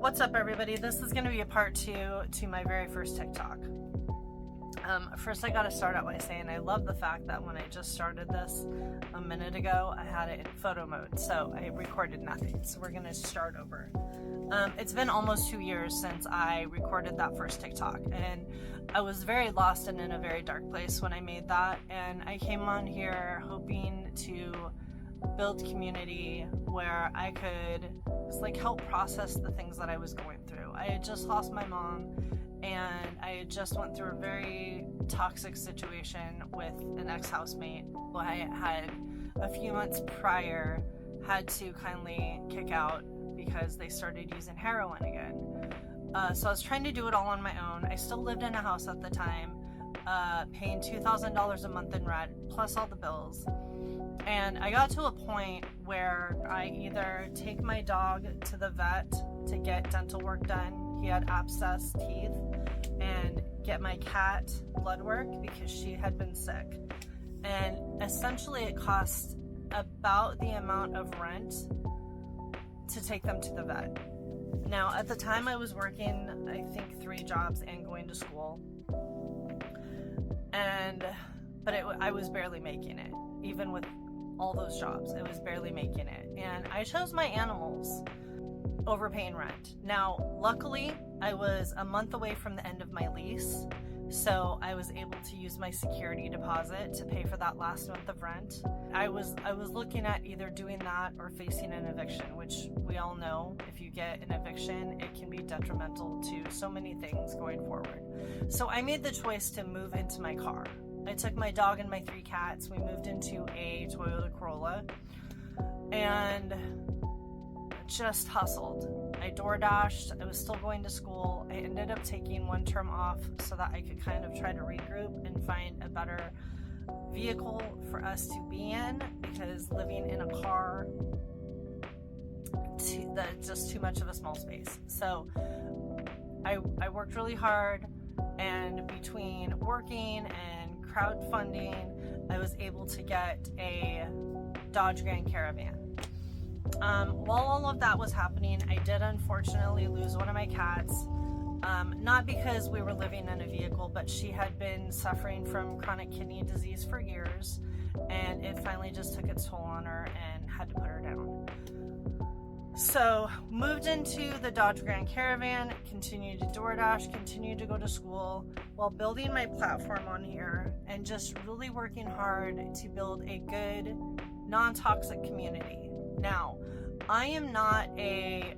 What's up, everybody? This is going to be a part 2 to my very first TikTok. First, I got to start out by saying I love the fact that when I just started this a minute ago, I had it in photo mode, so I recorded nothing. So we're going to start over. It's been almost 2 years since I recorded that first TikTok, and I was very lost and in a very dark place when I made that, and I came on here hoping to build community where I could just help process the things that I was going through. I had just lost my mom, and I had just went through a very toxic situation with an ex-housemate who I had a few months prior had to kindly kick out because they started using heroin again. So I was trying to do it all on my own. I still lived in a house at the time, paying $2,000 a month in rent, plus all the bills. And I got to a point where I either take my dog to the vet to get dental work done, he had abscessed teeth, and get my cat blood work because she had been sick. And essentially it cost about the amount of rent to take them to the vet. Now, at the time I was working, I think 3 jobs and going to school. But I was barely making it, even with all those jobs. I was barely making it, and I chose my animals over paying rent. Now, luckily, I was a month away from the end of my lease, so I was able to use my security deposit to pay for that last month of rent. I was looking at either doing that or facing an eviction, which we all know if you get an eviction, it can be detrimental to so many things going forward. So I made the choice to move into my car. I took my dog and my 3 cats. We moved into a Toyota Corolla and just hustled. I DoorDashed. I was still going to school. I ended up taking 1 term off so that I could kind of try to regroup and find a better vehicle for us to be in, because living in a car, that's just too much of a small space. So I worked really hard, and between working and crowdfunding, I was able to get a Dodge Grand Caravan. While all of that was happening, I did unfortunately lose one of my cats, not because we were living in a vehicle, but she had been suffering from chronic kidney disease for years, and it finally just took its toll on her and had to put her down. So moved into the Dodge Grand Caravan, continued to DoorDash, continued to go to school while building my platform on here and just really working hard to build a good, non-toxic community. Now, I am not a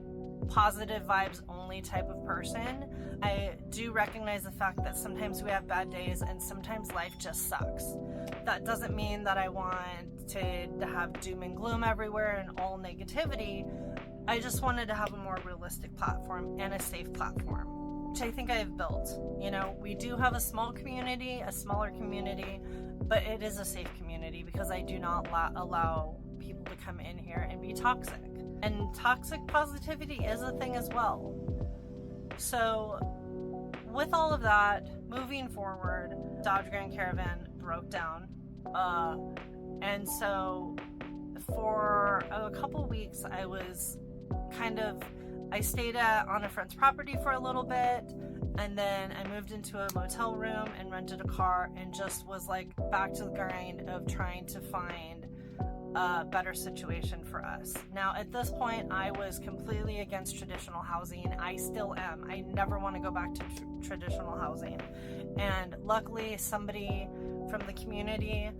positive vibes only type of person. I do recognize the fact that sometimes we have bad days and sometimes life just sucks. That doesn't mean that I want to have doom and gloom everywhere and all negativity. I just wanted to have a more realistic platform and a safe platform, which I think I have built. You know, we do have a small community, a smaller community, but it is a safe community because I do not allow people to come in here and be toxic. And toxic positivity is a thing as well. So with all of that, moving forward, Dodge Grand Caravan broke down. And so for a couple weeks, I stayed on a friend's property for a little bit, and then I moved into a motel room and rented a car and just was back to the grind of trying to find a better situation for us. Now, at this point, I was completely against traditional housing. I still am. I never want to go back to traditional housing. And luckily, somebody from the community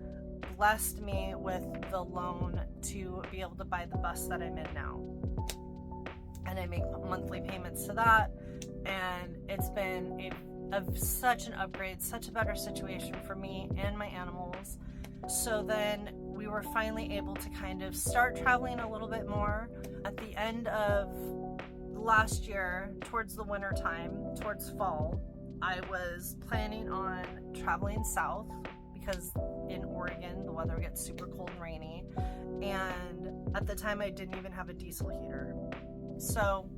blessed me with the loan to be able to buy the bus that I'm in now. And I make monthly payments to that, and it's been such an upgrade, such a better situation for me and my animals. So then we were finally able to kind of start traveling a little bit more. At the end of last year, towards the winter time, towards fall, I was planning on traveling south because in Oregon the weather gets super cold and rainy, and at the time I didn't even have a diesel heater. So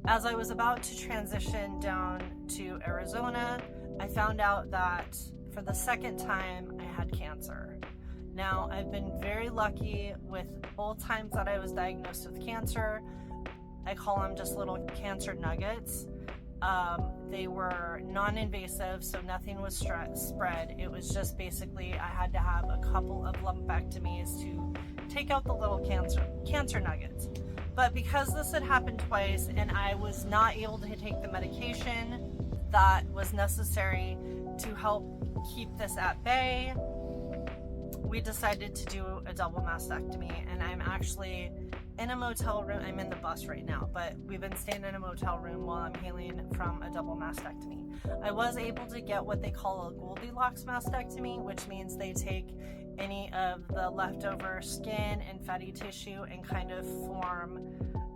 as I was about to transition down to Arizona, I found out that for the second time I had cancer. Now, I've been very lucky with both times that I was diagnosed with cancer. I call them just little cancer nuggets. They were non-invasive, so nothing was spread. It was just basically I had to have a couple of lumpectomies to take out the little cancer nuggets. But because this had happened twice and I was not able to take the medication that was necessary to help keep this at bay, we decided to do a double mastectomy. And I'm actually in a motel room. I'm in the bus right now, but we've been staying in a motel room while I'm healing from a double mastectomy. I was able to get what they call a Goldilocks mastectomy, which means they take any of the leftover skin and fatty tissue and kind of form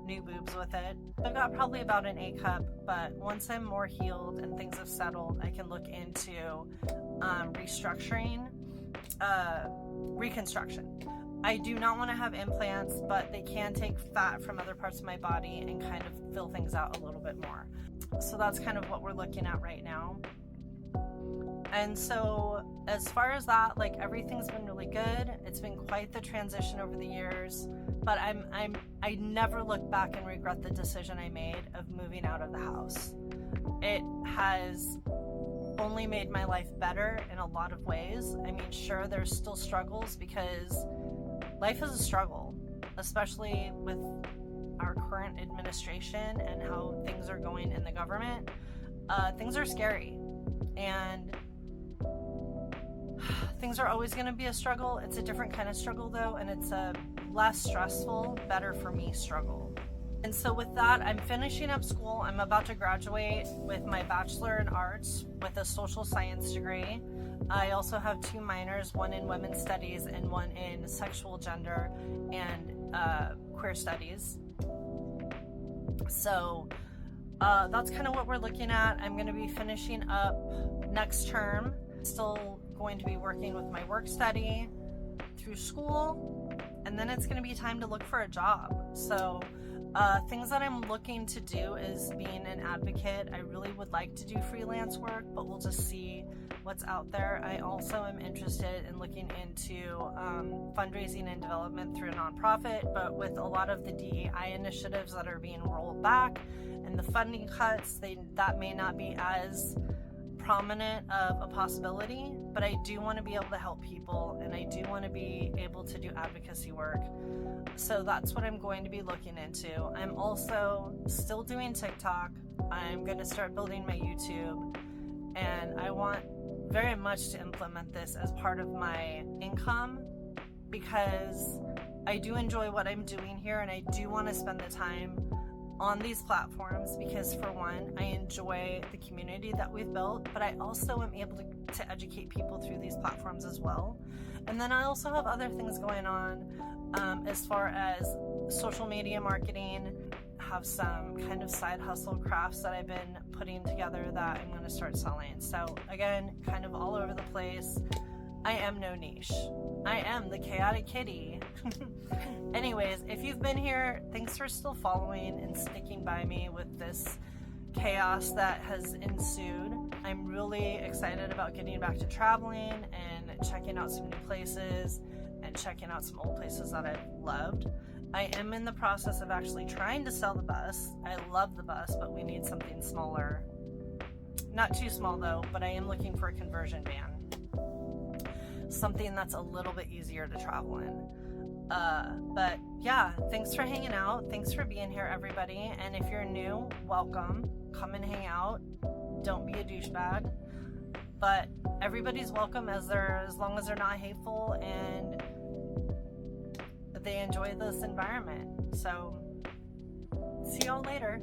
new boobs with it. I've got probably about an A cup, but once I'm more healed and things have settled, I can look into reconstruction. I do not want to have implants, but they can take fat from other parts of my body and kind of fill things out a little bit more. So that's kind of what we're looking at right now. And so as far as that, like, everything's been really good. It's been quite the transition over the years, but I never look back and regret the decision I made of moving out of the house. It has only made my life better in a lot of ways. I mean, sure, there's still struggles because life is a struggle, especially with our current administration and how things are going in the government. Things are scary, and things are always going to be a struggle. It's a different kind of struggle though, and it's a less stressful, better for me struggle. And so with that, I'm finishing up school. I'm about to graduate with my Bachelor in Arts with a social science degree. I also have 2 minors, one in women's studies and one in sexual gender and queer studies. So that's kind of what we're looking at. I'm going to be finishing up next term. Still going to be working with my work study through school, and then it's going to be time to look for a job. So things that I'm looking to do is being an advocate. I really would like to do freelance work, but we'll just see what's out there. I also am interested in looking into fundraising and development through a nonprofit, but with a lot of the DEI initiatives that are being rolled back and the funding cuts, that may not be as prominent of a possibility, but I do want to be able to help people, and I do want to be able to do advocacy work. So that's what I'm going to be looking into. I'm also still doing TikTok. I'm going to start building my YouTube, and I want very much to implement this as part of my income because I do enjoy what I'm doing here, and I do want to spend the time on these platforms because, for one, I enjoy the community that we've built, but I also am able to educate people through these platforms as well. And then I also have other things going on as far as social media marketing. Have some kind of side hustle crafts that I've been putting together that I'm going to start selling. So again, kind of all over the place. I am no niche. I am the chaotic kitty. Anyways, if you've been here, thanks for still following and sticking by me with this chaos that has ensued. I'm really excited about getting back to traveling and checking out some new places and checking out some old places that I've loved. I am in the process of actually trying to sell the bus. I love the bus, but we need something smaller. Not too small though, but I am looking for a conversion van. Something that's a little bit easier to travel in. But yeah, thanks for hanging out. Thanks for being here, everybody. And if you're new, welcome. Come and hang out. Don't be a douchebag. But everybody's welcome as long as they're not hateful and they enjoy this environment. So see y'all later.